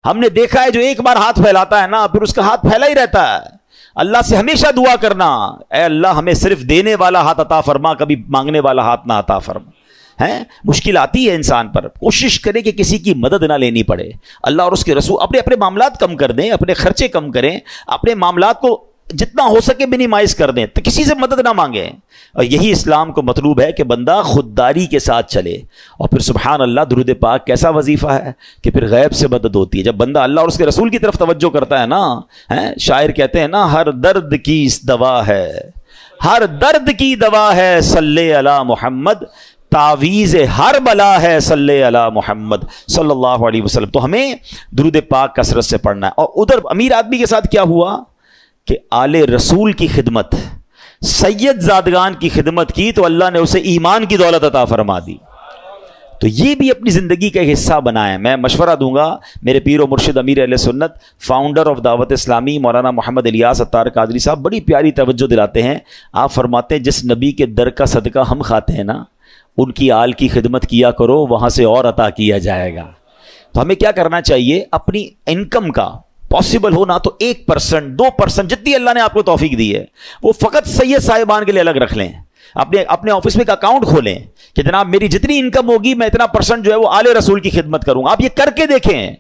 ہم نے دیکھا ہے جو ایک بار ہاتھ پھیلاتا ہے نا پھر اس کا ہاتھ پھیلا ہی رہتا ہے. اللہ سے ہمیشہ دعا کرنا, اے اللہ ہمیں صرف دینے والا ہاتھ عطا فرما, کبھی مانگنے والا ہاتھ نہ عطا فرما. مشکل آتی ہے انسان پر, کوشش کرے کہ کسی کی مدد نہ لینی پڑے. اللہ اور اس کے رسول اپنے معاملات کم کر دیں, اپنے خرچے کم کریں, اپنے معاملات کو جتنا ہو سکے منیمائز کر دیں, تو کسی سے مدد نہ مانگیں. اور یہی اسلام کو مطلوب ہے کہ بندہ خودداری کے ساتھ چلے. اور پھر سبحان اللہ, درود پاک کیسا وظیفہ ہے کہ پھر غیب سے مدد ہوتی ہے جب بندہ اللہ اور اس کے رسول کی طرف توجہ کرتا ہے نا. شاعر کہتے ہیں نا, ہر درد کی دوا ہے, ہر درد کی دوا ہے صلی علی محمد, تعویذ ہر بلا ہے صلی علی محمد صلی اللہ علیہ وسلم. تو ہمیں درود پاک کثرت سے پڑھنا ہے. اور ادھر امیر آدمی کے ساتھ کیا ہوا کہ آل رسول کی خدمت, سید زادگان کی خدمت کی تو اللہ نے اسے ایمان کی دولت عطا فرما دی. تو یہ بھی اپنی زندگی کا ایک حصہ بنائیں. میں مشورہ دوں گا, میرے پیر و مرشد امیر اہل سنت, فاؤنڈر آف دعوت اسلامی, مولانا محمد الیاس عطار قادری صاحب بڑی پیاری توجہ دلاتے ہیں. آپ فرماتے ہیں جس نبی کے در کا صدقہ ہم کھاتے ہیں نا, ان کی آل کی خدمت کیا کرو, وہاں سے اور عطا کیا جائے گا. تو ہمیں کیا کرنا چاہیے, اپنی انکم کا پاسبل ہو نا تو 1%, 2% جتنی اللہ نے آپ کو توفیق دی ہے وہ فقط سید صاحبان کے لیے الگ رکھ لیں. اپنے آفس میں ایک اکاؤنٹ کھولیں کہ جناب میری جتنی انکم ہوگی میں اتنا پرسنٹ جو ہے وہ آل رسول کی خدمت کروں. آپ یہ کر کے دیکھیں,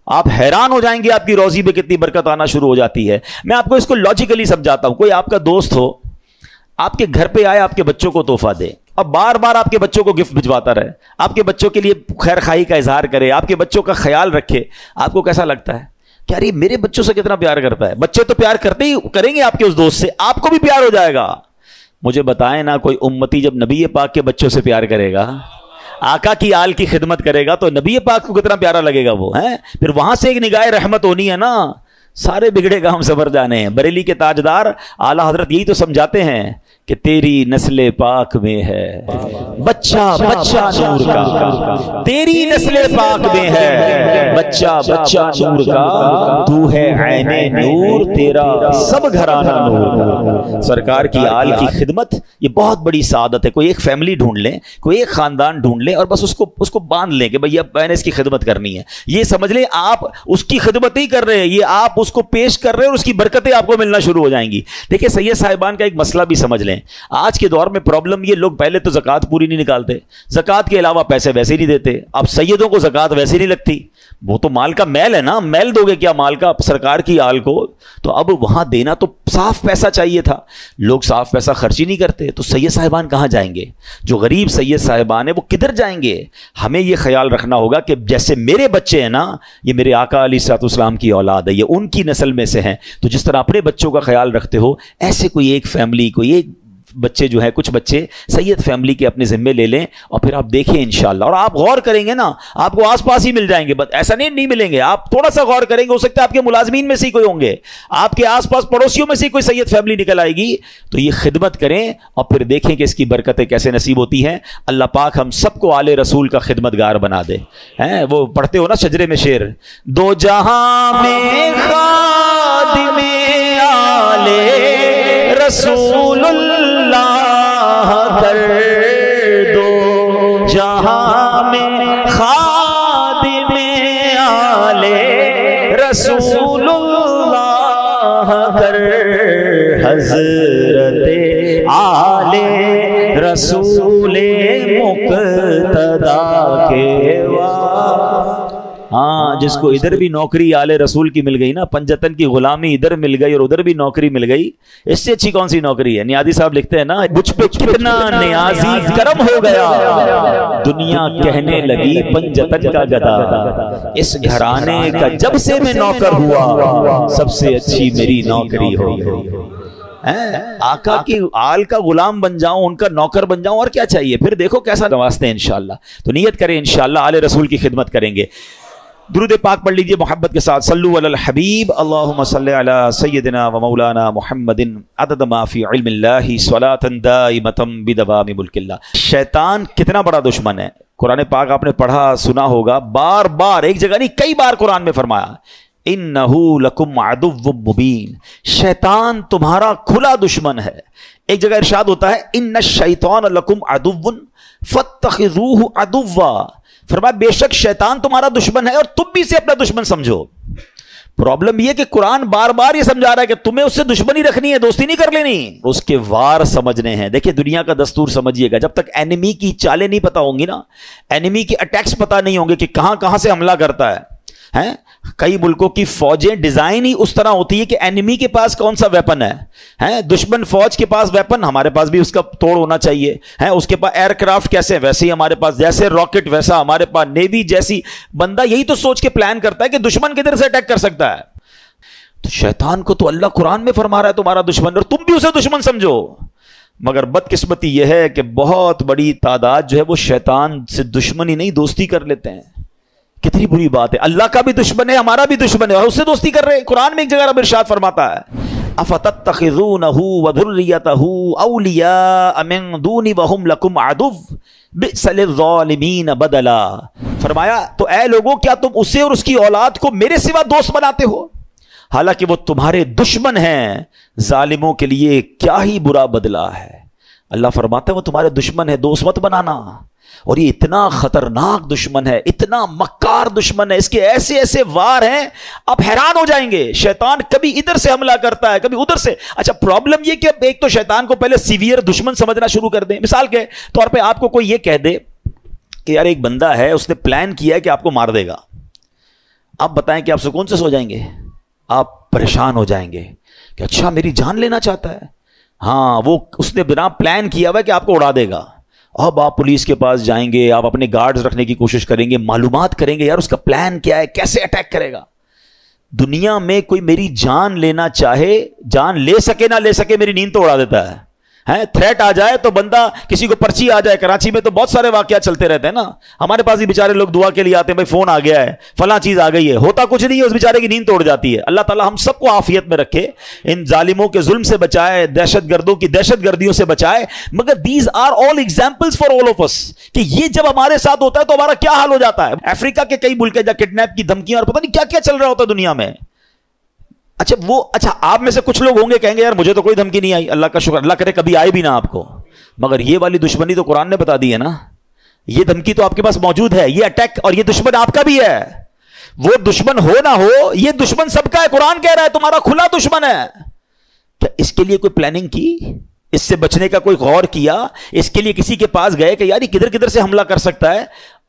آپ حیران ہو جائیں گے آپ کی روزی پہ کتنی برکت آنا شروع ہو جاتی ہے. میں آپ کو اس کو لاجیکلی سمجھاتا ہوں. کوئی آپ کا دوست ہو, آپ کے گھر پہ آئے, آپ کے بچوں کو تحفہ دے, اور بار بار آپ کے بچوں کو گفٹ بھجواتا رہے, آپ کے بچوں کے لیے خیر خواہی کا اظہار کرے, آپ کے بچوں کا خیال رکھے, آپ کو کیسا لگتا ہے کہ ارے میرے بچوں سے کتنا پیار کرتا ہے. بچے تو پیار کرتے ہی کریں گے آپ کے اس دوست سے, آپ کو بھی پیار ہو جائے گا. مجھے بتائیں نا, کوئی امتی جب نبی پاک کے بچوں سے پیار کرے گا, آقا کی آل کی خدمت کرے گا, تو نبی پاک کو کتنا پیارا لگے گا وہ. پھر وہاں سے ایک نگاہ رحمت ہونی ہے نا. سارے بگڑے گا ہم سفر جانے ہیں. بریلی کے تاجدار اعلیٰ حضرت یہی تو سمجھاتے ہیں کہ تیری نسل پاک میں ہے بچہ بچہ نور کا, تیری نسل پاک میں ہے بچہ بچہ نور کا, تو ہے عین نور, تیرا سب گھرانہ نور کا. سرکار کی آل کی خدمت یہ بہت بڑی سعادت ہے. کوئی ایک فیملی ڈھونڈ لیں, کوئی ایک خاندان ڈھونڈ لیں, اور بس اس کو باندھ لیں کہ بھئی اب میں نے اس کی خدمت کرنی ہے. یہ سمجھ لیں آپ اس کی خدمت نہیں کر رہے, یہ آپ اس کو پیش کر رہے ہیں اور اس کی برکتیں آپ کو ملنا شروع ہو جائیں گی. دیکھیں سید صاحبان کا ایک مسئلہ بھی سمجھ لیں. آج کے دور میں پرابلم یہ, لوگ پہلے تو زکوٰۃ پوری نہیں نکالتے, زکوٰۃ کے علاوہ پیسے ویسے نہیں دیتے. اب سیدوں کو زکوٰۃ ویسے نہیں لگتی, وہ تو مال کا میل ہے نا, میل دو گے کیا مال کا سرکار کی آل کو. تو اب وہاں دینا تو صاف پیسہ چاہیے تھا, لوگ صاف پیسہ خرچ ہی نہیں کرتے. تو سید صاحبان کہاں جائیں گے؟ جو غریب سید صاحبان ہیں وہ کدھر جائیں گے؟ ہمیں یہ خیال رکھنا ہوگا کہ جیسے میرے بچے ہیں نا, یہ میرے آقا علیہ الصلوۃ والسلام کی اولاد ہے, یہ ان کی نسل میں سے ہیں. تو جس طرح اپنے بچوں کا خیال رکھتے ہو, ایسے کوئی ایک فیملی, کوئی ایک بچے جو ہیں, کچھ بچے سید فیملی کے اپنے ذمے لے لیں, اور پھر آپ دیکھیں انشاءاللہ. اور آپ غور کریں گے نا, آپ کو آس پاس ہی مل جائیں گے, بس ایسا نہیں ملیں گے. آپ تھوڑا سا غور کریں گے, ہو سکتا ہے آپ کے ملازمین میں سے ہی کوئی ہوں گے, آپ کے آس پاس پڑوسیوں میں سے کوئی سید فیملی نکل آئے گی. تو یہ خدمت کریں اور پھر دیکھیں کہ اس کی برکتیں کیسے نصیب ہوتی ہیں. اللہ پاک ہم سب کو آل رسول کا خدمتگار بنا دے. وہ پڑھتے ہو نا شجرے میں شعر, دو جہاں میں خادم آل رسول اللہ کر دو, جہاں میں خادم آل رسول اللہ کر, حضرت آل رسول مقتدا کے ہاں, جس کو ادھر بھی نوکری آل رسول کی مل گئی نا, پنجتن کی غلامی ادھر مل گئی اور ادھر بھی نوکری مل گئی, اس سے اچھی کون سی نوکری ہے؟ نیازی صاحب لکھتے ہیں نا, مجھ پہ کتنا نیازی کرم ہو گیا, دنیا کہنے لگی پنجتن کا گدا, اس گھرانے کا جب سے میں نوکر ہوا, سب سے اچھی میری نوکری ہو گئی. آقا کی آل کا غلام بن جاؤں, ان کا نوکر بن جاؤں, اور کیا چاہیے؟ پھر دیکھو کیسا نوازتے ہیں انشاءاللہ. تو نیت کریں انشاءاللہ آل رسول کی خدمت کریں گے. درود پاک پڑھ لیجئے محبت کے ساتھ. صلو علی الحبیب. اللہم صلی علی سیدنا و مولانا محمد عدد ما فی علم اللہ صلاۃ دائمۃ بدوام ملک اللہ. شیطان کتنا بڑا دشمن ہے. قرآن پاک آپ نے پڑھا سنا ہوگا, بار بار, ایک جگہ نہیں کئی بار قرآن میں فرمایا, انہ لکم عدو مبین, شیطان تمہارا کھلا دشمن ہے. ایک جگہ ارشاد ہوتا ہے ان الشیطان لکم عدو فاتخذوہ عدوا، فرمایا بے شک شیطان تمہارا دشمن ہے اور تم بھی اسے اپنا دشمن سمجھو. پرابلم یہ کہ قرآن بار بار یہ سمجھا رہا ہے کہ تمہیں اس سے دشمنی رکھنی ہے، دوستی نہیں کر لینی، اس کے وار سمجھنے ہیں. دیکھیں دنیا کا دستور سمجھیے گا، جب تک اینیمی کی چالیں نہیں پتا ہوں گی نا، اینیمی کے اٹیکس پتا نہیں ہوں گے کہ کہاں کہاں سے حملہ کرتا ہے. کئی ملکوں کی فوجیں ڈیزائن ہی اس طرح ہوتی ہے کہ اینیمی کے پاس کون سا ویپن ہے، دشمن فوج کے پاس ویپن، ہمارے پاس بھی اس کا توڑ ہونا چاہیے. اس کے پاس ایئر کرافٹ کیسے، ویسے ہی ہمارے پاس، جیسے راکٹ ویسا ہمارے پاس نیوی جیسی. بندہ یہی تو سوچ کے پلان کرتا ہے کہ دشمن کدھر سے اٹیک کر سکتا ہے. تو شیطان کو تو اللہ قرآن میں فرما رہا ہے تمہارا دشمن، اور تم بھی اسے دشمن سمجھو. مگر بدقسمتی یہ ہے کہ بہت بڑی تعداد جو ہے وہ شیطان سے دشمنی نہیں دوستی کر لیتے ہیں. کتنی بری بات ہے، اللہ کا بھی دشمن ہے، ہمارا بھی دشمن ہے، اور اس سے دوستی کر رہے ہیں. قرآن میں ایک جگہ رب ارشاد فرماتا ہے افتتخذونہ وذریتہ اولیاء من دونی وہم لکم عدو بئس للظالمین بدلا. فرمایا تو اے لوگوں کیا تم اسے اور اس کی اولاد کو میرے سوا دوست بناتے ہو، حالانکہ وہ تمہارے دشمن ہیں، ظالموں کے لیے کیا ہی برا بدلہ ہے. اللہ فرماتا ہے وہ تمہارے دشمن ہے، دوست مت بنانا. اور یہ اتنا خطرناک دشمن ہے، اتنا مکار دشمن ہے، اس کے ایسے ایسے وار ہیں آپ حیران ہو جائیں گے. شیطان کبھی ادھر سے حملہ کرتا ہے، کبھی ادھر سے. اچھا پرابلم یہ کہ ایک تو شیطان کو پہلے سیویئر دشمن سمجھنا شروع کر دیں. مثال کے طور پہ آپ کو کوئی یہ کہہ دے کہ یار ایک بندہ ہے، اس نے پلان کیا ہے کہ آپ کو مار دے گا. آپ بتائیں کہ آپ سکون سے سو جائیں گے؟ آپ پریشان ہو جائیں گے کہ اچھا میری جان لینا چاہتا ہے. ہاں وہ اس نے بنا پلان کیا ہوا ہے کہ آپ کو اڑا دے گا. اب آپ پولیس کے پاس جائیں گے، آپ اپنے گارڈز رکھنے کی کوشش کریں گے، معلومات کریں گے یار اس کا پلان کیا ہے، کیسے اٹیک کرے گا. دنیا میں کوئی میری جان لینا چاہے، جان لے سکے نہ لے سکے، میری نیند تو اڑا دیتا ہے. تھریٹ آ جائے تو بندہ، کسی کو پرچی آ جائے، کراچی میں تو بہت سارے واقعات چلتے رہتے ہیں نا. ہمارے پاس ہی بیچارے لوگ دعا کے لیے آتے ہیں، بھائی فون آ گیا ہے، فلاں چیز آ گئی ہے، ہوتا کچھ نہیں ہے، اس بیچارے کی نیند توڑ جاتی ہے. اللہ تعالی ہم سب کو عافیت میں رکھے، ان ظالموں کے ظلم سے بچائے، دہشت گردوں کی دہشت گردیوں سے بچائے. مگر these are all examples for all of us, کہ یہ جب ہمارے ساتھ ہوتا ہے تو ہمارا کیا حال ہو جاتا ہے. افریقہ کے کئی ملک جہاں کڈنیپ کی دھمکیاں اور پتہ نہیں کیا کیا چل رہا ہوتا ہے دنیا میں. اچھا آپ میں سے کچھ لوگ ہوں گے کہیں گے یار مجھے تو کوئی دھمکی نہیں آئی، اللہ کا شکر، اللہ کرے کبھی آئے بھی نہ آپ کو. مگر یہ والی دشمنی تو قرآن نے بتا دی ہے نا، یہ دھمکی تو آپ کے پاس موجود ہے، یہ اٹیک، اور یہ دشمن آپ کا بھی ہے. وہ دشمن ہو نہ ہو، یہ دشمن سب کا ہے. قرآن کہہ رہا ہے تمہارا کھلا دشمن ہے. کیا اس کے لیے کوئی پلاننگ کی، اس سے بچنے کا کوئی غور کیا، اس کے لیے کسی کے پاس گئے کہ یار یہ کدھر کدھر سے حملہ کر سکتا ہے؟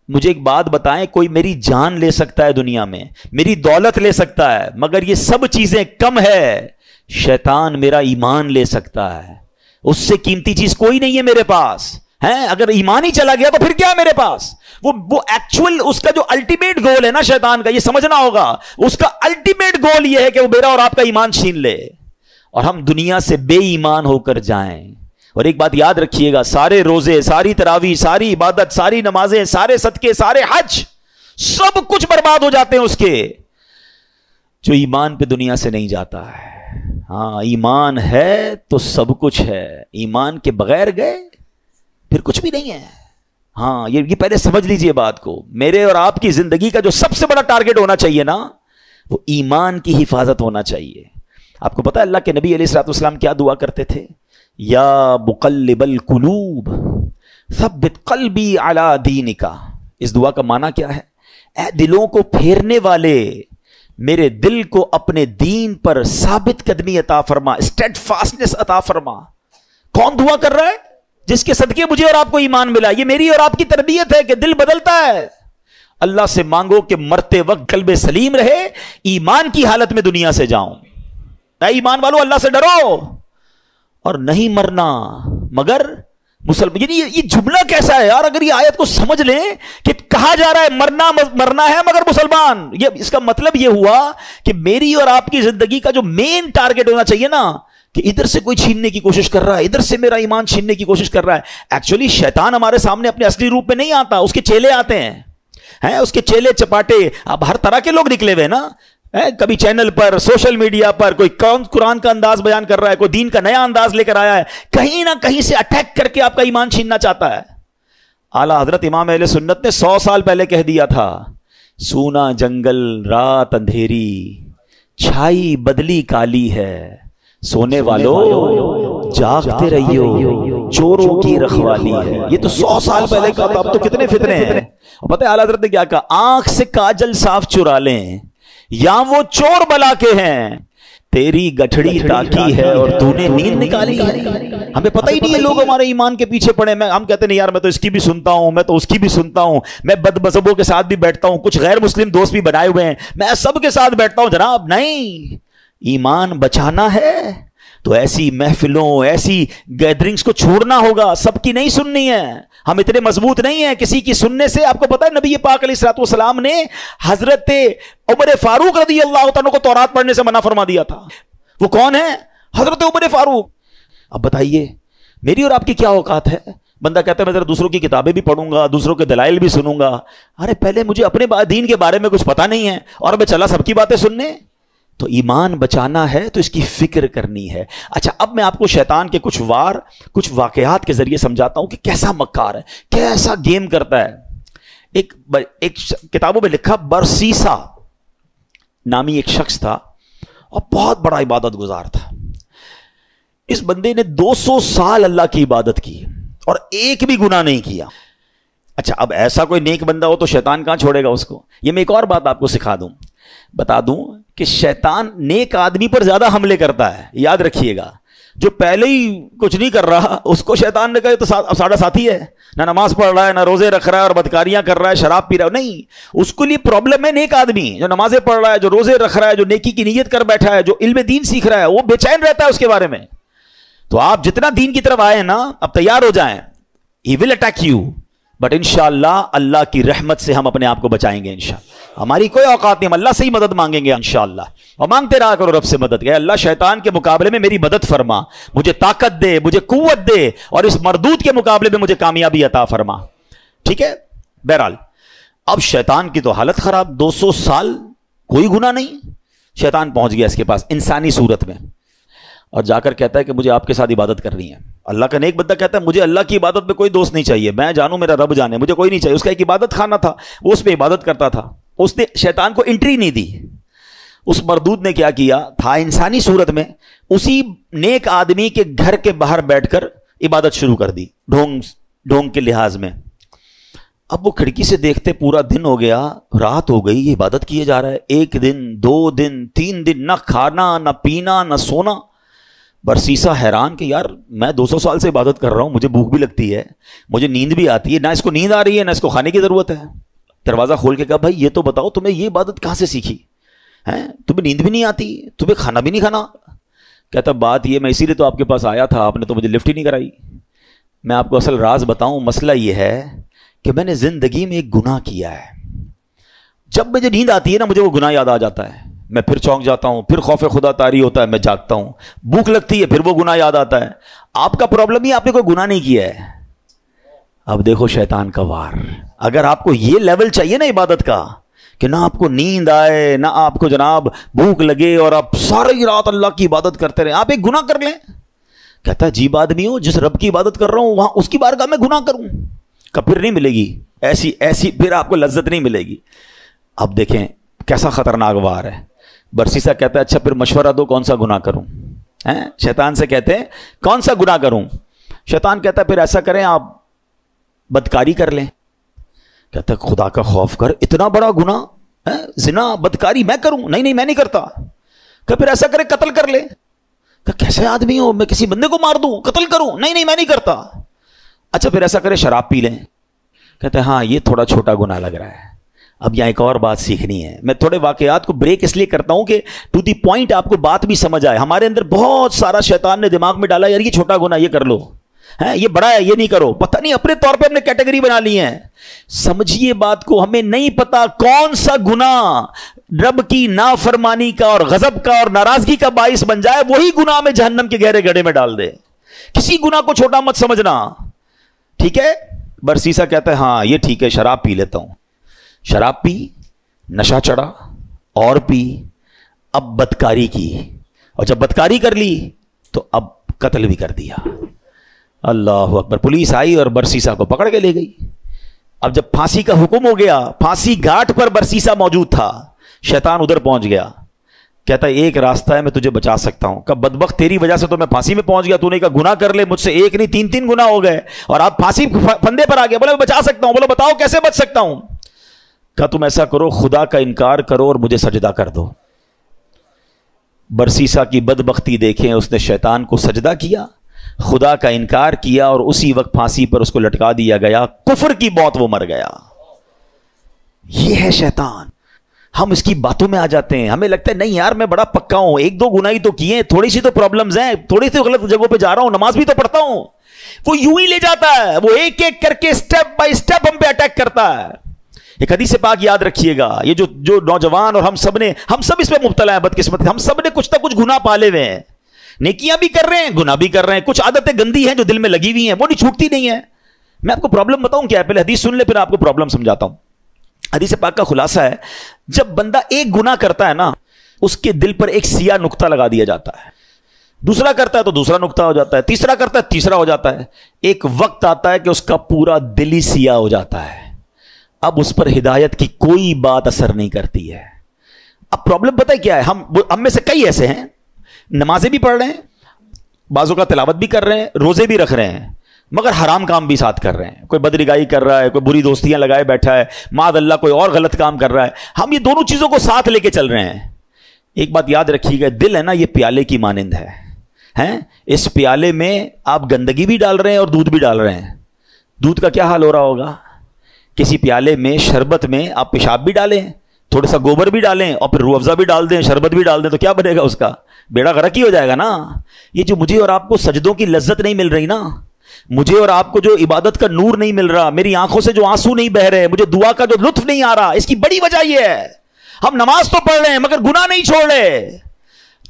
مجھے ایک بات بتائیں، کوئی میری جان لے سکتا ہے دنیا میں، میری دولت لے سکتا ہے، مگر یہ سب چیزیں کم ہے، شیطان میرا ایمان لے سکتا ہے. اس سے قیمتی چیز کوئی نہیں ہے میرے پاس. اگر ایمان ہی چلا گیا تو پھر کیا ہے میرے پاس؟ وہ ایکچوئل اس کا جو الٹیمیٹ گول ہے نا شیطان کا، یہ سمجھنا ہوگا. اس کا الٹیمیٹ گول یہ ہے کہ وہ میرا اور آپ کا ایمان چھین لے اور ہم دنیا سے بے ایمان ہو کر جائیں. اور ایک بات یاد رکھیے گا، سارے روزے، ساری تراویح، ساری عبادت، ساری نمازیں، سارے صدقے، سارے حج، سب کچھ برباد ہو جاتے ہیں اس کے جو ایمان پہ دنیا سے نہیں جاتا ہے. ہاں ایمان ہے تو سب کچھ ہے، ایمان کے بغیر گئے پھر کچھ بھی نہیں ہے. ہاں یہ پہلے سمجھ لیجئے بات کو. میرے اور آپ کی زندگی کا جو سب سے بڑا ٹارگٹ ہونا چاہیے نا، وہ ایمان کی حفاظت ہونا چاہیے. آپ کو پتا ہے اللہ کے نبی علیہ الصلوۃ والسلام کیا دعا کرتے تھے؟ یا مقلب القلوب ثبت قلبی علی دینک. اس دعا کا معنی کیا ہے؟ اے دلوں کو پھیرنے والے، میرے دل کو اپنے دین پر ثابت قدمی عطا فرما، اسٹیڈ فاسٹنس عطا فرما. کون دعا کر رہا ہے؟ جس کے صدقے مجھے اور آپ کو ایمان ملا. یہ میری اور آپ کی تربیت ہے کہ دل بدلتا ہے. اللہ سے مانگو کہ مرتے وقت قلب سلیم رہے، ایمان کی حالت میں دنیا سے جاؤں. اے ایمان والو اللہ سے ڈرو اور نہیں مرنا مگر مسلمان. یعنی یہ جملہ کیسا ہے یار؟ اگر یہ آیت کو سمجھ لیں کہ کہا جا رہا ہے مرنا ہے مگر مسلمان، یہ اس کا مطلب یہ ہوا کہ میری اور آپ کی زندگی کا جو مین ٹارگٹ ہونا چاہیے نا، کہ ادھر سے کوئی چھیننے کی کوشش کر رہا ہے، ادھر سے میرا ایمان چھیننے کی کوشش کر رہا ہے. ایکچولی شیطان ہمارے سامنے اپنے اصلی روپ میں نہیں آتا، اس کے چیلے آتے ہیں. اس کے چیلے چپاٹے، اب ہر طرح کے لوگ نکلے ہوئے نا. کبھی چینل پر، سوشل میڈیا پر کوئی قرآن کا انداز بیان کر رہا ہے، کوئی دین کا نیا انداز لے کر آیا ہے، کہیں نہ کہیں سے اٹیک کر کے آپ کا ایمان چھیننا چاہتا ہے. اعلیٰ حضرت امام اہل سنت نے 100 سال پہلے کہہ دیا تھا، سونا جنگل رات اندھیری، چھائی بدلی کالی ہے، سونے والوں جاگتے رہیو چوروں کی رکھوالی ہے. یہ تو 100 سال پہلے کا تھا, اب تو کتنے فتنے ہیں. پتہ ہے اعلیٰ حضرت نے کیا کہا, آنکھ سے کاجل صاف چرا لیں یا وہ چور بلا کے ہیں, تیری گٹھڑی تاکی ہے اور تو نے نیند نکالی ہے. ہمیں پتہ ہی نہیں ہے, لوگ ہمارے ایمان کے پیچھے پڑے. ہم کہتے ہیں یار میں تو اس کی بھی سنتا ہوں, میں تو اس کی بھی سنتا ہوں, میں بد مذہبوں کے ساتھ بھی بیٹھتا ہوں, کچھ غیر مسلم دوست بھی بنائے ہوئے ہیں, میں سب کے ساتھ بیٹھتا ہوں. جناب نہیں, ایمان بچانا ہے تو ایسی محفلوں, ایسی گیدرنگز کو چھوڑنا ہوگا, سب کی نہیں سننی ہے. ہم اتنے مضبوط نہیں ہیں کسی کی سننے سے. آپ کو پتہ ہے نبی پاک علیہ الصلوۃ والسلام نے حضرت عمر فاروق رضی اللہ تعالیٰ کو تورات پڑھنے سے منع فرما دیا تھا. وہ کون ہے؟ حضرت عمر فاروق. اب بتائیے میری اور آپ کی کیا اوقات ہے؟ بندہ کہتا ہے میں ذرا دوسروں کی کتابیں بھی پڑھوں گا, دوسروں کے دلائل بھی سنوں گا. ارے پہلے مجھے اپنے دین کے بارے میں کچھ پتہ نہیں ہے اور میں چلا سب کی باتیں سننے. تو ایمان بچانا ہے تو اس کی فکر کرنی ہے. اچھا اب میں آپ کو شیطان کے کچھ واقعات کے ذریعے سمجھاتا ہوں کہ کیسا مکار ہے, کیسا گیم کرتا ہے. ایک کتابوں میں لکھا, برسیسا نامی ایک شخص تھا اور بہت بڑا عبادت گزار تھا. اس بندے نے 200 سال اللہ کی عبادت کی اور ایک بھی گناہ نہیں کیا. اچھا اب ایسا کوئی نیک بندہ ہو تو شیطان کہاں چھوڑے گا اس کو. یہ میں ایک اور بات آپ کو بتا دوں کہ شیطان نیک آدمی پر زیادہ حملے کرتا ہے. یاد رکھیے گا, جو پہلے ہی کچھ نہیں کر رہا اس کو شیطان نے کہا تو ساڑھا ساتھی ہے, نہ نماز پڑھ رہا ہے, نہ روزے رکھ رہا ہے اور بدکاریاں کر رہا ہے, شراب پی رہا ہے. نہیں, اس کو لیے پرابلم ہے نیک آدمی جو نمازیں پڑھ رہا ہے, جو روزے رکھ رہا ہے, جو نیکی کی نیت کر بیٹھا ہے, جو علم دین سیکھ رہا ہے, وہ بے چین رہتا ہے اس کے بارے میں. تو آپ جتنا دین کی طرف آئے نا, اب تیار ہو جائیں, ہی ول اٹیک یو, بٹ انشاءاللہ اللہ کی رحمت سے ہم اپنے آپ کو بچائیں گے انشاءاللہ. ہماری کوئی اوقات نہیں, ہم اللہ سے ہی مدد مانگیں گے انشاءاللہ, اور مانگتے رہا کرو رب سے مدد. کہ اللہ شیطان کے مقابلے میں میری مدد فرما, مجھے طاقت دے, مجھے قوت دے, اور اس مردود کے مقابلے میں مجھے کامیابی عطا فرما. ٹھیک ہے. بہرحال اب شیطان کی تو حالت خراب, 200 سال کوئی گناہ نہیں. شیطان پہنچ گیا اس کے پاس انسانی صورت میں اور جا کر کہتا ہے کہ مجھے آپ کے ساتھ عبادت کرنی ہے. اللہ کا نیک بندہ کہتا ہے مجھے اللہ کی عبادت میں کوئی دوست نہیں چاہیے, میں جانوں میرا رب جانے, مجھے کوئی نہیں چاہیے. اس کا ایک عبادت خانہ تھا, وہ اس میں عبادت کرتا تھا. اس نے شیطان کو انٹری نہیں دی. اس مردود نے کیا کیا تھا, انسانی صورت میں اسی نیک آدمی کے گھر کے باہر بیٹھ کر عبادت شروع کر دی, ڈھونگ کے لحاظ میں. اب وہ کھڑکی سے دیکھتے پورا دن ہو گیا, رات ہو گئی, یہ عبادت کیے جا رہا ہے. 1 دن 2 دن 3 دن, نہ کھانا نہ پینا نہ سونا. برسیسا حیران کہ یار میں 200 سال سے عبادت کر رہا ہوں, مجھے بھوک بھی لگتی ہے, مجھے نیند بھی آتی ہے, نہ اس کو نیند آ رہی ہے نہ اس کو کھانے کی ضرورت ہے. دروازہ کھول کے کہا بھائی یہ تو بتاؤ تمہیں یہ عبادت کہاں سے سیکھی ہے, تمہیں نیند بھی نہیں آتی, تمہیں کھانا بھی نہیں کھانا. کہتا بات یہ میں اسی لیے تو آپ کے پاس آیا تھا, آپ نے تو مجھے لفٹ ہی نہیں کرائی. میں آپ کو اصل راز بتاؤں, مسئلہ یہ ہے کہ میں نے زندگی میں ایک گناہ کیا ہے. جب مجھے نیند آتی ہے نا مجھے وہ گناہ یاد آ جاتا ہے, میں پھر چونک جاتا ہوں, پھر خوف خدا طاری ہوتا ہے, میں جاگتا ہوں, بھوک لگتی ہے, پھر وہ گناہ یاد آتا ہے. آپ کا پرابلم ہی آپ نے کوئی گناہ نہیں کیا ہے. اب دیکھو شیطان کا وار. اگر آپ کو یہ لیول چاہیے نا عبادت کا کہ نہ آپ کو نیند آئے نہ آپ کو جناب بھوک لگے اور آپ ساری رات اللہ کی عبادت کرتے رہیں, آپ ایک گناہ کر لیں. کہتا ہے عجیب آدمی ہو, جس رب کی عبادت کر رہا ہوں وہاں اس کی بارگاہ میں گناہ کروں, کہ پھر نہیں ملے گی ایسی پھر آپ کو لذت نہیں ملے گی. اب دیکھیں کیسا خطرناک وار ہے. برسیسا کہتا ہے اچھا پھر مشورہ دو کون سا گناہ کروں. شیطان سے کہتے ہیں کون سا گناہ کروں. شیطان کہتا ہے پھر ایسا کریں آپ بدکاری کر لیں. کہتا ہے خدا کا خوف کر, اتنا بڑا گناہ زنا بدکاری میں کروں؟ نہیں میں نہیں کرتا. کہ پھر ایسا کرے قتل کر لے. کہ کیسے آدمی ہو, میں کسی بندے کو مار دوں قتل کروں؟ نہیں میں نہیں کرتا. اچھا پھر ایسا کرے شراب پی لیں. کہتے ہیں ہاں یہ تھوڑا چھوٹا گناہ لگ رہا ہے. اب یہاں ایک اور بات سیکھنی ہے. میں تھوڑے واقعات کو بریک اس لیے کرتا ہوں کہ ٹو دی پوائنٹ آپ کو بات بھی سمجھ آئے. ہمارے اندر بہت سارا شیطان نے دماغ میں ڈالا یار یہ چھوٹا گناہ یہ کر لو, یہ بڑا ہے یہ نہیں کرو. پتہ نہیں اپنے طور پہ ہم نے کیٹیگری بنا لی ہے. سمجھیے بات کو, ہمیں نہیں پتا کون سا گناہ رب کی نافرمانی کا اور غضب کا اور ناراضگی کا باعث بن جائے, وہی گناہ میں جہنم کے گہرے گڑھے میں ڈال دے. کسی گناہ کو چھوٹا مت سمجھنا. ٹھیک ہے. برسیسا کہتا ہے ہاں یہ ٹھیک ہے شراب پی لیتا ہوں. شراب پی, نشہ چڑھا اور پی, اب بدکاری کی, اور جب بدکاری کر لی تو اب قتل بھی کر دیا. اللہ اکبر. پولیس آئی اور برسیسا کو پکڑ کے لے گئی. اب جب پھانسی کا حکم ہو گیا, پھانسی گھاٹ پر برسیسا موجود تھا, شیطان ادھر پہنچ گیا. کہتا ہے ایک راستہ ہے میں تجھے بچا سکتا ہوں. کب بدبخت تیری وجہ سے تو میں پھانسی میں پہنچ گیا, تو نے کہا گناہ کر لے, مجھ سے ایک نہیں 3 گناہ ہو گئے اور آپ پھانسی پھندے پر آ گئے. بولے میں بچا سکتا ہوں. بولو بتاؤ کیسے بچ سکتا ہوں. کہا تم ایسا کرو خدا کا انکار کرو اور مجھے سجدہ کر دو. برسیسا کی بدبختی دیکھیں, اس نے شیطان کو سجدہ کیا, خدا کا انکار کیا اور اسی وقت پھانسی پر اس کو لٹکا دیا گیا. کفر کی موت وہ مر گیا. یہ ہے شیطان. ہم اس کی باتوں میں آ جاتے ہیں, ہمیں لگتا ہے نہیں یار میں بڑا پکا ہوں, 1-2 گناہ ہی تو کیے, تھوڑی سی تو پرابلمز ہیں, تھوڑی سی غلط جگہوں پہ جا رہا ہوں, نماز بھی تو پڑھتا ہوں. وہ یوں ہی لے جاتا ہے, وہ ایک ایک کر کے سٹیپ بائی سٹیپ ہم پہ اٹیک کرتا ہے. ایک حدیث پاک یاد رکھیے گا, یہ جو نوجوان اور ہم سب اس پہ مبتلا ہیں, بدقسمت ہم سب نے کچھ نہ کچھ گناہ پالے ہوئے ہیں. نیکیاں بھی کر رہے ہیں, گناہ بھی کر رہے ہیں, کچھ عادتیں گندی ہیں جو دل میں لگی ہوئی ہیں, وہ نہیں چھوٹتی نہیں ہیں. میں آپ کو پرابلم بتاؤں کیا ہے, پہلے حدیث سن لے پھر آپ کو پرابلم سمجھاتا ہوں. حدیث پاک کا خلاصہ ہے, جب بندہ ایک گناہ کرتا ہے نا, اس کے دل پر ایک سیاہ نقطہ لگا دیا جاتا ہے. دوسرا کرتا ہے تو دوسرا نقطہ ہو جاتا ہے, تیسرا کرتا ہے تیسرا ہو جاتا ہے. ایک وقت آتا ہے کہ اس کا پورا دل ہی سیاہ ہو جاتا ہے. اب اس پر ہدایت کی کوئی بات اثر نہیں کرتی ہے. اب پرابلم پتہ ہے کیا ہے, ہم میں سے کئی ایسے ہیں نمازیں بھی پڑھ رہے ہیں, بعضوں کا تلاوت بھی کر رہے ہیں, روزے بھی رکھ رہے ہیں, مگر حرام کام بھی ساتھ کر رہے ہیں. کوئی بدرگائی کر رہا ہے, کوئی بری دوستیاں لگائے بیٹھا ہے, معاذ اللہ کوئی اور غلط کام کر رہا ہے. ہم یہ دونوں چیزوں کو ساتھ لے کے چل رہے ہیں. ایک بات یاد رکھیے گا, دل ہے نا یہ پیالے کی مانند ہے. اس پیالے میں آپ گندگی بھی ڈال رہے ہیں اور دودھ بھی ڈال رہے ہیں. دودھ کا کیا حال ہو رہا ہوگا. کسی پیالے میں شربت میں آپ پیشاب بھی ڈالیں, تھوڑا سا گوبر بھی ڈالیں اور پھر روح افزا بھی ڈال دیں, شربت بھی ڈال دیں, تو کیا بنے گا, اس کا بیڑا غرق ہی ہو جائے گا نا. یہ جو مجھے اور آپ کو سجدوں کی لذت نہیں مل رہی نا, مجھے اور آپ کو جو عبادت کا نور نہیں مل رہا, میری آنکھوں سے جو آنسو نہیں بہ رہے, مجھے دعا کا جو لطف نہیں آ رہا, اس کی بڑی وجہ یہ ہے ہم نماز تو پڑھ رہے ہیں مگر گناہ نہیں چھوڑ رہے.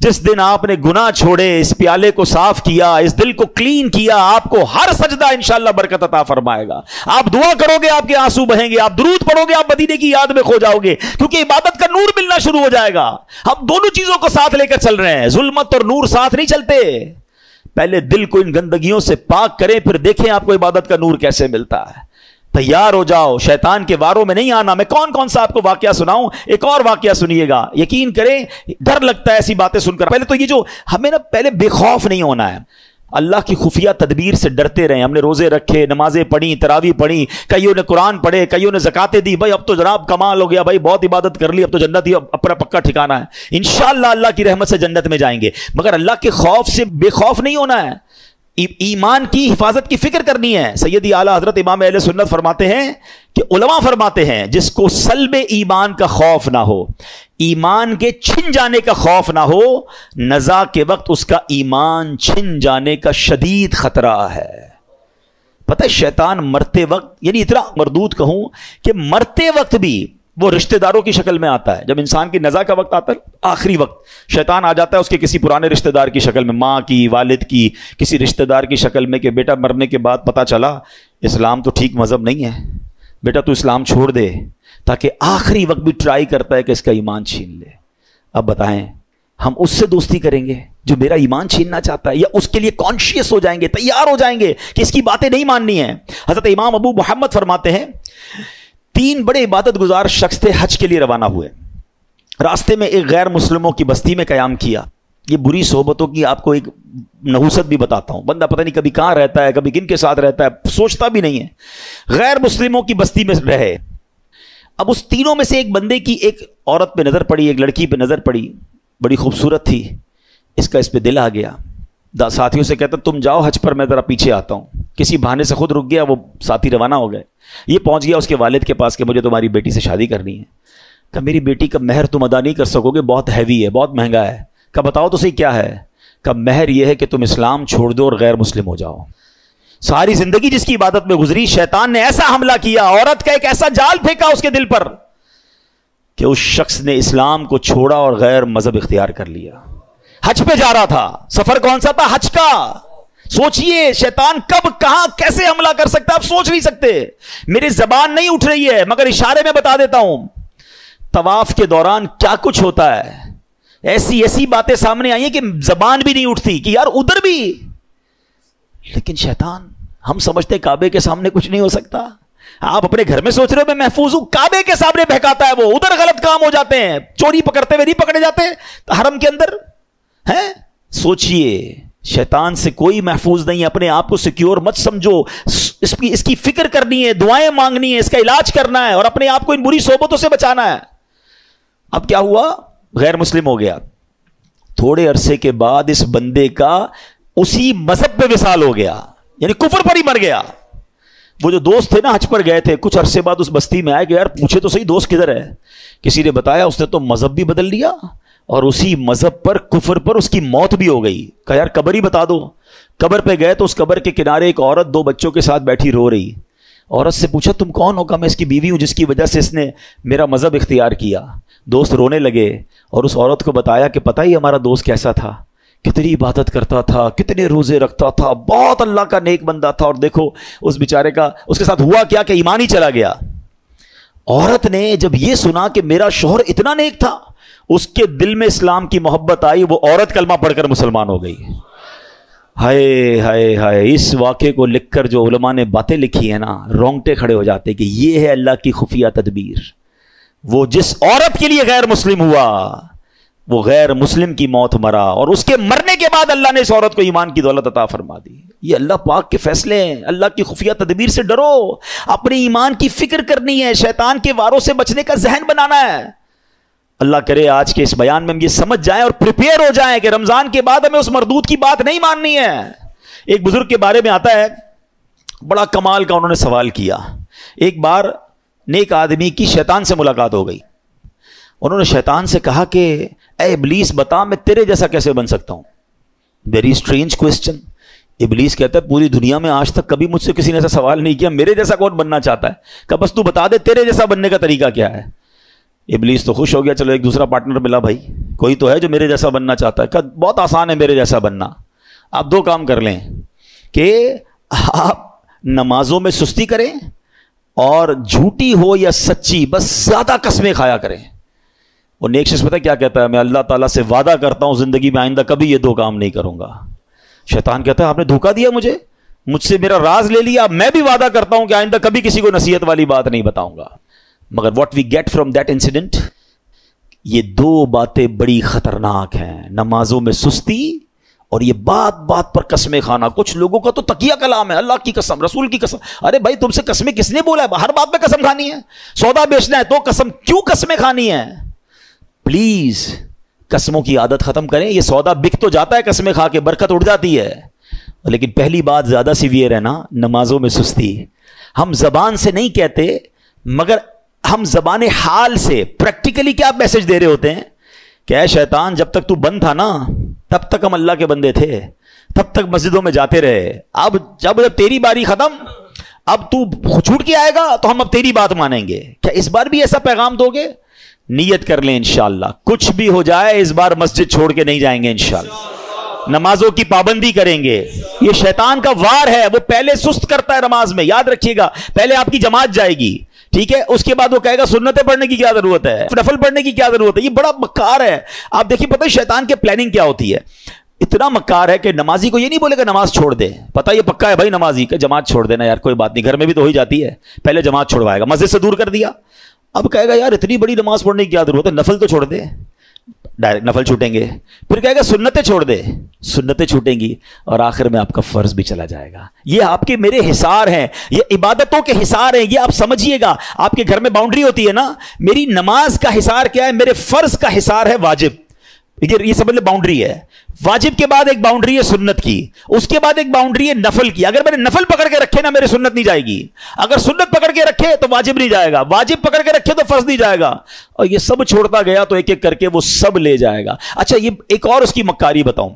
جس دن آپ نے گناہ چھوڑے, اس پیالے کو صاف کیا, اس دل کو کلین کیا, آپ کو ہر سجدہ انشاءاللہ برکت عطا فرمائے گا. آپ دعا کرو گے آپ کے آنسو بہیں گے, آپ درود پڑھو گے آپ مدینے کی یاد میں کھو جاؤ گے, کیونکہ عبادت کا نور ملنا شروع ہو جائے گا. ہم دونوں چیزوں کو ساتھ لے کر چل رہے ہیں, ظلمت اور نور ساتھ نہیں چلتے. پہلے دل کو ان گندگیوں سے پاک کریں, پھر دیکھیں آپ کو عبادت کا نور کیسے ملتا ہے. تیار ہو جاؤ, شیطان کے واروں میں نہیں آنا. میں کون سا آپ کو واقعہ سناؤں, ایک اور واقعہ سنیے گا, یقین کریں ڈر لگتا ہے ایسی باتیں سن کر. پہلے تو یہ جو ہمیں نا پہلے بے خوف نہیں ہونا ہے, اللہ کی خفیہ تدبیر سے ڈرتے رہیں. ہم نے روزے رکھے, نمازیں پڑھی, تراویح پڑھی, کئیوں نے قرآن پڑھے, کئیوں نے زکاتیں دی. بھائی اب تو جناب کمال ہو گیا, بھائی بہت عبادت کر لی, اب تو جنت ہی اپنا پکا ٹھکانا ہے, انشاءاللہ اللہ کی رحمت سے جنت میں جائیں گے. مگر اللہ کے خوف سے بے خوف نہیں ہونا ہے, ایمان کی حفاظت کی فکر کرنی ہے. سیدی اعلیٰ حضرت امام اہل سنت فرماتے ہیں کہ علماء فرماتے ہیں جس کو سلب ایمان کا خوف نہ ہو, ایمان کے چھن جانے کا خوف نہ ہو, نزا کے وقت اس کا ایمان چھن جانے کا شدید خطرہ ہے. پتہ ہے شیطان مرتے وقت, یعنی اتنا مردود کہوں کہ مرتے وقت بھی وہ رشتہ داروں کی شکل میں آتا ہے. جب انسان کی نزا کا وقت آتا ہے, آخری وقت, شیطان آ جاتا ہے اس کے کسی پرانے رشتہ دار کی شکل میں, ماں کی, والد کی, کسی رشتہ دار کی شکل میں, کہ بیٹا مرنے کے بعد پتہ چلا اسلام تو ٹھیک مذہب نہیں ہے, بیٹا تو اسلام چھوڑ دے, تاکہ آخری وقت بھی ٹرائی کرتا ہے کہ اس کا ایمان چھین لے. اب بتائیں ہم اس سے دوستی کریں گے جو میرا ایمان چھیننا چاہتا ہے, یا اس کے لیے کانشیس ہو جائیں گے, تیار ہو جائیں گے کہ اس کی باتیں نہیں ماننی ہیں. حضرت امام ابو محمد فرماتے ہیں 3 بڑے عبادت گزار شخص تھے, حج کے لیے روانہ ہوئے. راستے میں ایک غیر مسلموں کی بستی میں قیام کیا. یہ بری صحبتوں کی آپ کو ایک نحوست بھی بتاتا ہوں, بندہ پتہ نہیں کبھی کہاں رہتا ہے, کبھی کن کے ساتھ رہتا ہے, سوچتا بھی نہیں ہے. غیر مسلموں کی بستی میں رہے. اب اس تینوں میں سے ایک بندے کی ایک عورت پہ نظر پڑی, ایک لڑکی پہ نظر پڑی, بڑی خوبصورت تھی. اس پہ دل آ گیا. ساتھیوں سے کہتا تم جاؤ حج پر, میں ذرا پیچھے آتا ہوں. کسی بہانے سے خود رک گیا, وہ ساتھی روانہ ہو گئے. یہ پہنچ گیا اس کے والد کے پاس کہ مجھے تمہاری بیٹی سے شادی کرنی ہے. کہ میری بیٹی کا مہر تم ادا نہیں کر سکو گے, بہت ہیوی ہے, بہت مہنگا ہے. کہ بتاؤ تو صحیح کیا ہے. کہ مہر یہ ہے کہ تم اسلام چھوڑ دو اور غیر مسلم ہو جاؤ. ساری زندگی جس کی عبادت میں گزری, شیطان نے ایسا حملہ کیا, عورت کا ایک ایسا جال پھینکا اس کے دل پر کہ اس شخص نے اسلام کو چھوڑا اور غیر مذہب اختیار کر لیا. حج پہ جا رہا تھا, سفر کون سا تھا, حج کا. سوچئے شیطان کب کہاں کیسے حملہ کر سکتا, آپ سوچ نہیں سکتے. میری زبان نہیں اٹھ رہی ہے مگر اشارے میں بتا دیتا ہوں. طواف کے دوران کیا کچھ ہوتا ہے, ایسی باتیں سامنے آئی ہیں کہ زبان بھی نہیں اٹھتی کہ یار ادھر بھی. لیکن شیطان, ہم سمجھتے کعبے کے سامنے کچھ نہیں ہو سکتا, آپ اپنے گھر میں سوچ رہے ہو میں محفوظ ہوں, کعبے کے سامنے بہکاتا ہے وہ, ادھر غلط کام ہو جاتے ہیں, چوری پکڑتے ہوئے نہیں پکڑے جاتے حرم کے اندر ہیں. سوچئے شیطان سے کوئی محفوظ نہیں ہے, اپنے آپ کو سیکیور مت سمجھو, اس کی فکر کرنی ہے, دعائیں مانگنی ہے, اس کا علاج کرنا ہے اور اپنے آپ کو ان بری صحبتوں سے بچانا ہے. اب کیا ہوا, غیر مسلم ہو گیا, تھوڑے عرصے کے بعد اس بندے کا اسی مذہب پہ وصال ہو گیا, یعنی کفر پر ہی مر گیا. وہ جو دوست تھے نا حج پر گئے تھے, کچھ عرصے بعد اس بستی میں آئے کہ یار پوچھے تو صحیح دوست کدھر ہے, کسی نے بتایا اس نے تو مذہب بھی بدل لیا اور اسی مذہب پر کفر پر اس کی موت بھی ہو گئی. کہا یار قبر ہی بتا دو. قبر پہ گئے تو اس قبر کے کنارے ایک عورت 2 بچوں کے ساتھ بیٹھی رو رہی. عورت سے پوچھا تم کون ہو؟ کہا میں اس کی بیوی ہوں جس کی وجہ سے اس نے میرا مذہب اختیار کیا. دوست رونے لگے اور اس عورت کو بتایا کہ پتہ ہی ہمارا دوست کیسا تھا, کتنی عبادت کرتا تھا, کتنے روزے رکھتا تھا, بہت اللہ کا نیک بندہ تھا, اور دیکھو اس بیچارے کا اس کے ساتھ ہوا کیا کہ ایمان ہی چلا گیا. عورت نے جب یہ سنا کہ میرا شوہر اتنا نیک تھا, اس کے دل میں اسلام کی محبت آئی, وہ عورت کلمہ پڑھ کر مسلمان ہو گئی. ہائے ہائے ہائے, اس واقعے کو لکھ کر جو علماء نے باتیں لکھی ہیں نا, رونگٹے کھڑے ہو جاتے کہ یہ ہے اللہ کی خفیہ تدبیر. وہ جس عورت کے لیے غیر مسلم ہوا وہ غیر مسلم کی موت مرا, اور اس کے مرنے کے بعد اللہ نے اس عورت کو ایمان کی دولت عطا فرما دی. یہ اللہ پاک کے فیصلے ہیں. اللہ کی خفیہ تدبیر سے ڈرو, اپنے ایمان کی فکر کرنی ہے, شیطان کے واروں سے بچنے کا ذہن بنانا ہے. اللہ کرے آج کے اس بیان میں ہم یہ سمجھ جائیں اور پریپیئر ہو جائیں کہ رمضان کے بعد ہمیں اس مردود کی بات نہیں ماننی ہے. ایک بزرگ کے بارے میں آتا ہے, بڑا کمال کا انہوں نے سوال کیا. ایک بار نیک آدمی کی شیطان سے ملاقات ہو گئی. انہوں نے شیطان سے کہا کہ اے ابلیس بتا میں تیرے جیسا کیسے بن سکتا ہوں. Very strange question. ابلیس کہتا ہے پوری دنیا میں آج تک کبھی مجھ سے کسی نے ایسا سوال نہیں کیا, میرے جیسا کون بننا چاہتا ہے. کہ بس تو بتا دے تیرے جیسا بننے کا طریقہ کیا ہے. ابلیس تو خوش ہو گیا, چلو ایک دوسرا پارٹنر ملا, بھائی کوئی تو ہے جو میرے جیسا بننا چاہتا ہے. کہ بہت آسان ہے میرے جیسا بننا, آپ 2 کام کر لیں کہ آپ نمازوں میں سستی کریں اور جھوٹی ہو یا سچی بس زیادہ قسمیں کھایا کریں. وہ نیک شخص پتہ کیا کہتا ہے, میں اللہ تعالیٰ سے وعدہ کرتا ہوں زندگی میں آئندہ کبھی یہ 2 کام نہیں کروں گا. شیطان کہتا ہے آپ نے دھوکہ دیا مجھ سے میرا راز لے لیا, میں بھی وعدہ کرتا ہوں کہ آئندہ کبھی کسی کو نصیحت والی بات نہیں بتاؤں گا. مگر what we get from that incident, یہ 2 باتیں بڑی خطرناک ہیں, نمازوں میں سستی اور یہ بات پر قسمیں کھانا. کچھ لوگوں کا تو تقیہ کلام ہے, اللہ کی قسم, رسول کی قسم. ارے بھائی تم سے قسمیں کس نے بولا ہے؟ ہر بات میں قسم کھانی ہے. سودا بیچنا ہے تو قسم, کیوں قسمیں کھانی ہے؟ پلیز قسموں کی عادت ختم کریں. یہ سودا بک تو جاتا ہے قسمیں کھا کے, برکت اڑ جاتی ہے, لیکن پہلی بات زیادہ سیویئر ہے نا, نمازوں میں سستی. ہم زبان سے نہیں کہتے مگر ہم زبان حال سے پریکٹیکلی کیا میسج دے رہے ہوتے ہیں کہ اے شیطان جب تک تو بند تھا نا تب تک ہم اللہ کے بندے تھے, تب تک مسجدوں میں جاتے رہے, اب جب تیری باری ختم, اب تو چھوٹ کے آئے گا تو ہم اب تیری بات مانیں گے. کیا اس بار بھی ایسا پیغام دو گے؟ نیت کر لیں انشاءاللہ, کچھ بھی ہو جائے اس بار مسجد چھوڑ کے نہیں جائیں گے انشاءاللہ. نمازوں کی پابندی کریں گے. یہ شیطان کا وار ہے, وہ پہلے سست کرتا ہے نماز میں, یاد رکھیے گا. پہلے آپ کی جماعت جائے گی, ٹھیک ہے, اس کے بعد وہ کہے گا سنتیں پڑھنے کی کیا ضرورت ہے, نفل پڑھنے کی کیا ضرورت ہے. یہ بڑا مکار ہے. آپ دیکھیے پتہ ہے شیطان کے پلاننگ کیا ہوتی ہے, اتنا مکار ہے کہ نمازی کو یہ نہیں بولے گا نماز چھوڑ دے, پتہ یہ پکا ہے بھائی نمازی کہ جماعت چھوڑ دینا یار کوئی بات نہیں, گھر میں بھی تو ہو ہی جاتی ہے. پہلے جماعت چھوڑوائے گا, مسجد سے دور کر دیا. اب کہے گا یار اتنی بڑی نماز پڑھنے کی کیا ضرورت ہے, نفل تو چھوڑ دے, ڈائریکٹ نفل چھوٹیں گے. پھر کہے گا سنتیں چھوڑ دے, سنتیں چھوٹیں گی, اور آخر میں آپ کا فرض بھی چلا جائے گا. یہ آپ کے میرے حصار ہیں, یہ عبادتوں کے حصار ہیں, یہ آپ سمجھیے گا. آپ کے گھر میں باؤنڈری ہوتی ہے نا, میری نماز کا حصار کیا ہے, میرے فرض کا حصار ہے واجب. یہ سمجھ لیں باؤنڈری ہے. واجب کے بعد ایک باؤنڈری ہے سنت کی, اس کے بعد ایک باؤنڈری ہے نفل کی. اگر میں نے نفل پکڑ کے رکھے نا میرے سنت نہیں جائے گی, اگر سنت پکڑ کے رکھے تو واجب نہیں جائے گا, واجب پکڑ کے رکھے تو فرض نہیں جائے گا, اور یہ سب چھوڑتا گیا تو ایک ایک کر کے وہ سب لے جائے گا. اچھا یہ ایک اور اس کی مکاری بتاؤں.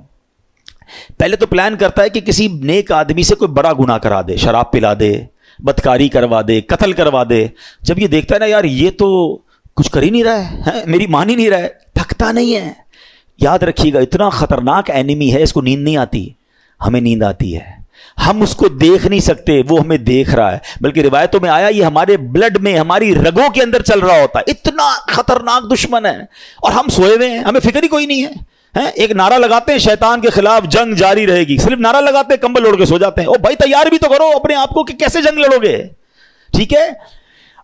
پہلے تو پلان کرتا ہے کہ کسی نیک آدمی سے کوئی بڑا گناہ کرا دے, شراب پلا دے, بدکاری کروا دے, قتل کروا دے. جب یہ دیکھتا ہے نا یار یہ تو کچھ کر ہی نہیں رہا ہے, میری مان ہی نہیں رہا ہے, تھکتا نہیں ہے. یاد رکھیے گا اتنا خطرناک اینیمی ہے, اس کو نیند نہیں آتی, ہمیں نیند آتی ہے. ہم اس کو دیکھ نہیں سکتے, وہ ہمیں دیکھ رہا ہے. بلکہ روایتوں میں آیا یہ ہمارے بلڈ میں, ہماری رگوں کے اندر چل رہا ہوتا ہے. اتنا خطرناک دشمن ہے, اور ہم سوئے ہوئے ہیں, ہمیں فکر ہی کوئی نہیں ہے. ایک نعرہ لگاتے ہیں شیطان کے خلاف جنگ جاری رہے گی, صرف نعرہ لگاتے ہیں, کمبل اوڑھ کے سو جاتے ہیں. او بھائی تیار بھی تو کرو اپنے آپ کو کہ کیسے جنگ لڑو گے, ٹھیک ہے.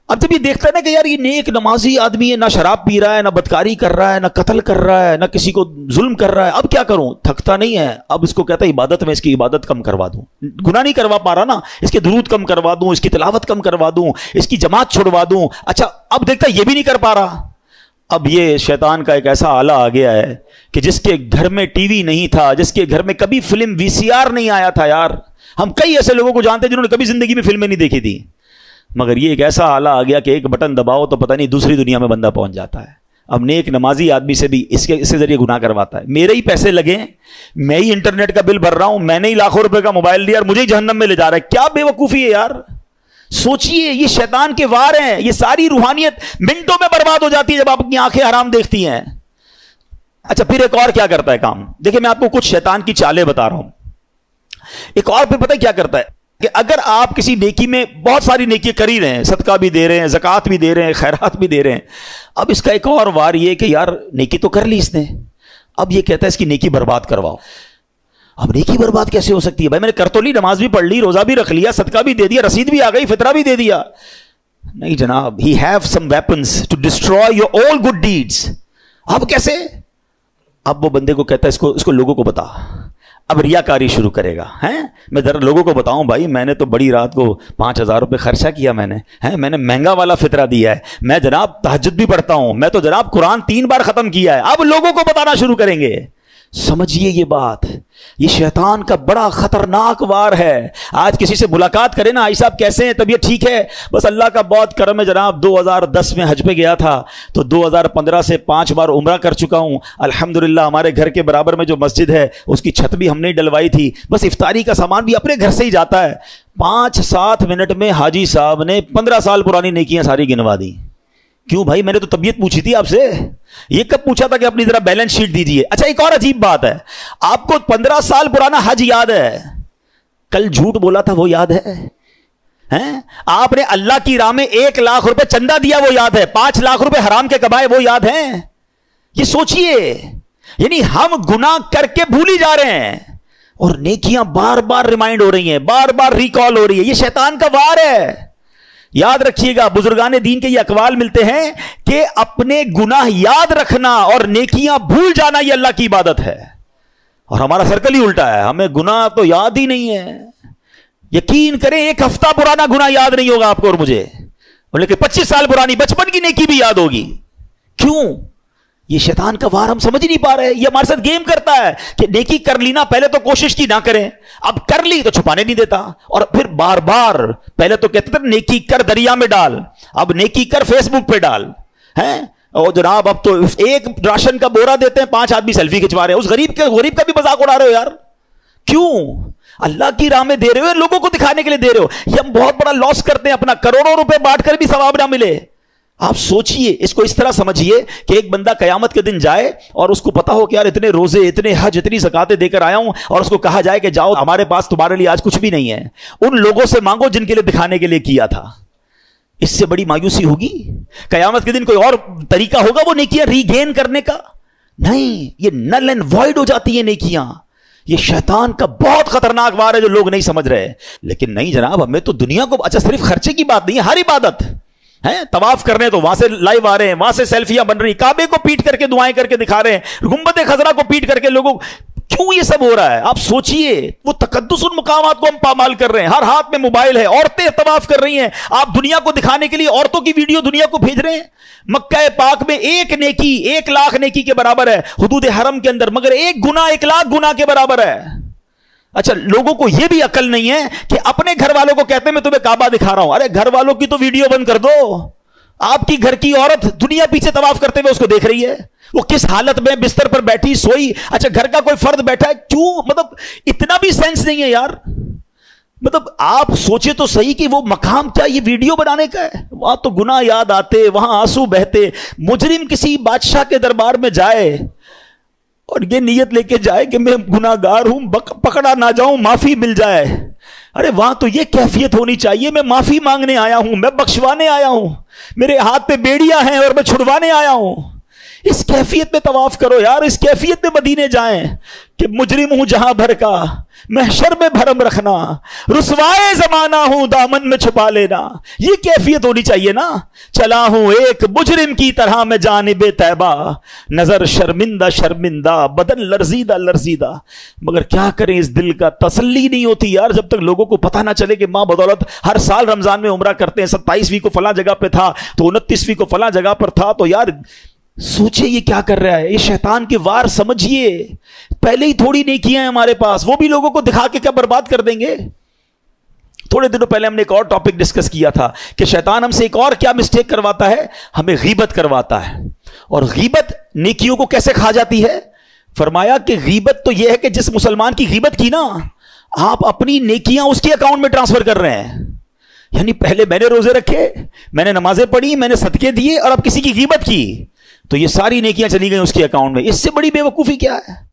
اب جب یہ دیکھتا ہے نا کہ یار یہ نیک نمازی آدمی ہے, نہ شراب پی رہا ہے, نہ بدکاری کر رہا ہے, نہ قتل کر رہا ہے, نہ کسی کو ظلم کر رہا ہے, اب کیا کروں؟ تھکتا نہیں ہے. اب اس کو کہتا ہے عبادت میں اس کی عبادت کم کروا دوں. گناہ نہیں کروا پا رہا نا, اس کے درود کم کروا دوں, اس کی تلاوت کم کروا دوں, اس کی جماعت چھڑوا دوں. اچھا اب دیکھتا ہے یہ بھی نہیں کر پا رہا. اب یہ شیطان کا ایک ایسا آلہ آ گیا ہے کہ جس کے گھر میں ٹی وی نہیں تھا, جس کے گھر میں کبھی فلم VCR نہیں آیا تھا. یار ہم کئی ایسے لوگوں کو جانتے ہیں جنہوں نے کبھی زندگی میں فلمیں نہیں دیکھی تھی, مگر یہ ایک ایسا آلہ آ گیا کہ ایک بٹن دباؤ تو پتہ نہیں دوسری دنیا میں بندہ پہنچ جاتا ہے. اب نیک نمازی آدمی سے بھی اس کے ذریعے گناہ کرواتا ہے. میرے ہی پیسے لگے, میں ہی انٹرنیٹ کا بل بھر رہا ہوں, میں نے ہی لاکھوں روپے کا موبائل لیا اور مجھے ہی جہنم میں لے جا رہا ہے. کیا بے وقوفی ہے یار. سوچئے یہ شیطان کے وار ہیں. یہ ساری روحانیت منٹوں میں برباد ہو جاتی ہے جب آپ اپنی آنکھیں حرام دیکھتی ہیں. اچھا پھر ایک اور کیا کرتا ہے کام, دیکھیں میں آپ کو کچھ شیطان کی چالیں بتا رہا ہوں. ایک اور پھر پتہ کیا کرتا ہے کہ اگر آپ کسی نیکی میں بہت ساری نیکی کر ہی رہے ہیں, صدقہ بھی دے رہے ہیں, زکوٰۃ بھی دے رہے ہیں, خیرات بھی دے رہے ہیں, اب اس کا ایک اور وار یہ کہ یار نیکی تو کر لی اس نے, اب یہ کہتا ہے اس کی نیکی برباد کرواؤ. اب نیکی برباد کیسے ہو سکتی ہے بھائی, میں نے کر تو لی, نماز بھی پڑھ لی, روزہ بھی رکھ لیا, صدقہ بھی دے دیا, رسید بھی آ گئی, فطرہ بھی دے دیا. نہیں جناب, he have some weapons to destroy your all good deeds. اب کیسے؟ اب وہ بندے کو کہتا ہے اس کو لوگوں کو بتا. اب ریاکاری شروع کرے گا. میں ذرا لوگوں کو بتاؤں بھائی میں نے تو بڑی رات کو 5,000 روپے خرچہ کیا, میں نے مہنگا والا فطرہ دیا ہے, میں جناب تہجد بھی پڑھتا ہوں, میں تو جناب قرآن 3 بار ختم کیا ہے. اب لوگوں کو بتانا شروع کریں گے. سمجھیے یہ بات, یہ شیطان کا بڑا خطرناک وار ہے. آج کسی سے ملاقات کرے نا, آئی صاحب کیسے ہیں, طبیعت ٹھیک ہے؟ بس اللہ کا بہت کرم ہے جناب, 2010 میں حج پہ گیا تھا تو 2015 سے 5 بار عمرہ کر چکا ہوں الحمدللہ. ہمارے گھر کے برابر میں جو مسجد ہے اس کی چھت بھی ہم نے ڈلوائی تھی, بس افطاری کا سامان بھی اپنے گھر سے ہی جاتا ہے. 5-7 منٹ میں حاجی صاحب نے 15 سال پرانی نیکیاں ساری گنوا دی. کیوں بھائی, میں نے تو طبیعت پوچھی تھی آپ سے, یہ کب پوچھا تھا کہ اپنی ذرا بیلنس شیٹ دیجیے. اچھا ایک اور عجیب بات ہے, آپ کو 15 سال پرانا حج یاد ہے, کل جھوٹ بولا تھا وہ یاد ہے؟ آپ نے اللہ کی راہ میں 1 لاکھ روپے چندہ دیا وہ یاد ہے, 5 لاکھ روپے حرام کے کمائے وہ یاد ہیں؟ یہ سوچئے, یعنی ہم گناہ کر کے بھولی جا رہے ہیں اور نیکیاں بار بار ریمائنڈ ہو رہی ہیں, بار بار ریکال ہو رہی ہے. یہ شیطان کا وار ہے. یاد رکھیے گا, بزرگان دین کے یہ اقوال ملتے ہیں کہ اپنے گناہ یاد رکھنا اور نیکیاں بھول جانا یہ اللہ کی عبادت ہے. اور ہمارا سرکل ہی الٹا ہے, ہمیں گناہ تو یاد ہی نہیں ہے. یقین کریں 1 ہفتہ پرانا گناہ یاد نہیں ہوگا آپ کو اور مجھے, لیکن 25 سال پرانی بچپن کی نیکی بھی یاد ہوگی. کیوں؟ یہ شیطان کا وار ہم سمجھ نہیں پا رہے. یہ ہمارے ساتھ گیم کرتا ہے کہ نیکی کر لی نا, پہلے تو کوشش کی نہ کریں, اب کر لی تو چھپانے نہیں دیتا, اور پھر بار بار پہلے تو کہتے تھے نیکی کر دریا میں ڈال, اب نیکی کر فیس بک پہ ڈال. اور جناب اب تو ایک راشن کا بورا دیتے ہیں, 5 آدمی سیلفی کھنچوا رہے ہیں, اس غریب کا بھی مذاق اڑا رہے ہو یار. کیوں؟ اللہ کی راہ میں دے رہے ہو, لوگوں کو دکھانے کے لیے دے رہے ہو. یہ ہم بہت بڑا لاس کرتے ہیں اپنا, کروڑوں روپے بانٹ کر بھی ثواب نہ ملے. آپ سوچئے, اس کو اس طرح سمجھیے کہ ایک بندہ قیامت کے دن جائے اور اس کو پتا ہو کہ یار اتنے روزے, اتنے حج, اتنی زکاتیں دے کر آیا ہوں, اور اس کو کہا جائے کہ جاؤ ہمارے پاس تمہارے لیے آج کچھ بھی نہیں ہے, ان لوگوں سے مانگو جن کے لیے دکھانے کے لیے کیا تھا. اس سے بڑی مایوسی ہوگی؟ قیامت کے دن کوئی اور طریقہ ہوگا وہ نیکیاں ریگین کرنے کا؟ نہیں, یہ نل اینڈ وائڈ ہو جاتی ہیں نیکیاں. یہ شیطان کا بہت خطرناک وار ہے جو لوگ نہیں سمجھ رہے. لیکن نہیں جناب, ہمیں تو دنیا کو, اچھا صرف خرچے کی بات نہیں ہے, ہر عبادت ہے. طواف کرنے تو وہاں سے لائیو آ رہے ہیں, وہاں سے سیلفیاں بن رہی, کعبے کو پیٹ کر کے دعائیں کر کے دکھا رہے ہیں, گنبد خضرا کو پیٹ کر کے لوگوں. کیوں یہ سب ہو رہا ہے؟ آپ سوچئے, وہ تقدس ان مقامات کو ہم پامال کر رہے ہیں. ہر ہاتھ میں موبائل ہے, عورتیں طواف کر رہی ہیں, آپ دنیا کو دکھانے کے لیے عورتوں کی ویڈیو دنیا کو بھیج رہے ہیں. مکہ پاک میں 1 نیکی 1 لاکھ نیکی کے برابر ہے حدود حرم کے اندر, مگر 1 گناہ 1 لاکھ گناہ کے برابر ہے. اچھا لوگوں کو یہ بھی عقل نہیں ہے کہ اپنے گھر والوں کو کہتے ہیں میں تمہیں کعبہ دکھا رہا ہوں. ارے گھر والوں کی تو ویڈیو بند کر دو, آپ کی گھر کی عورت دنیا پیچھے طواف کرتے ہوئے اس کو دیکھ رہی ہے, وہ کس حالت میں بستر پر بیٹھی سوئی. اچھا گھر کا کوئی فرد بیٹھا ہے, کیوں؟ مطلب اتنا بھی سینس نہیں ہے یار. مطلب آپ سوچے تو صحیح کہ وہ مقام کیا یہ ویڈیو بنانے کا ہے؟ وہاں تو گناہ یاد آتے, وہاں آنسو بہتے. مجرم کسی بادشاہ کے دربار میں جائے اور یہ نیت لے کے جائے کہ میں گناہ گار ہوں, پکڑا نہ جاؤں, معافی مل جائے. ارے وہاں تو یہ کیفیت ہونی چاہیے, میں معافی مانگنے آیا ہوں, میں بخشوانے آیا ہوں, میرے ہاتھ پہ بیڑیاں ہیں اور میں چھڑوانے آیا ہوں. اس کیفیت میں طواف کرو یار، اس کیفیت میں مدینے جائیں کہ مجرم ہوں جہاں بھر کا محشر میں بھرم رکھنا، رسوائے زمانہ ہوں دامن میں چھپا لینا، یہ کیفیت ہونی چاہیے نا۔ چلا ہوں ایک مجرم کی طرح میں جانب طیبہ، نظر شرمندہ شرمندہ بدن لرزیدہ لرزیدہ، مگر کیا کریں اس دل کا تسلی نہیں ہوتی یار جب تک لوگوں کو پتہ نہ چلے کہ ماں بدولت ہر سال رمضان میں عمرہ کرتے ہیں، 27ویں کو فلاں جگہ پہ تھا تو 29ویں کو فلاں جگہ پر تھا، تو یار سوچے یہ کیا کر رہا ہے، یہ شیطان کے وار سمجھیے، پہلے ہی تھوڑی نیکیاں ہیں ہمارے پاس، وہ بھی لوگوں کو دکھا کے کیا برباد کر دیں گے۔ تھوڑے دنوں پہلے ہم نے ایک اور ٹاپک ڈسکس کیا تھا کہ شیطان ہم سے ایک اور کیا مسٹیک کرواتا ہے، ہمیں غیبت کرواتا ہے، اور غیبت نیکیوں کو کیسے کھا جاتی ہے۔ فرمایا کہ غیبت تو یہ ہے کہ جس مسلمان کی غیبت کی نا، آپ اپنی نیکیاں اس کے اکاؤنٹ میں ٹرانسفر کر رہے ہیں، یعنی پہلے میں نے روزے رکھے، میں نے نمازیں پڑھی، میں نے صدقے دیے، اور اب کسی کی غیبت کی تو یہ ساری نیکیاں چلی گئیں اس کے اکاؤنٹ میں۔ اس سے بڑی بے وقوفی کیا ہے؟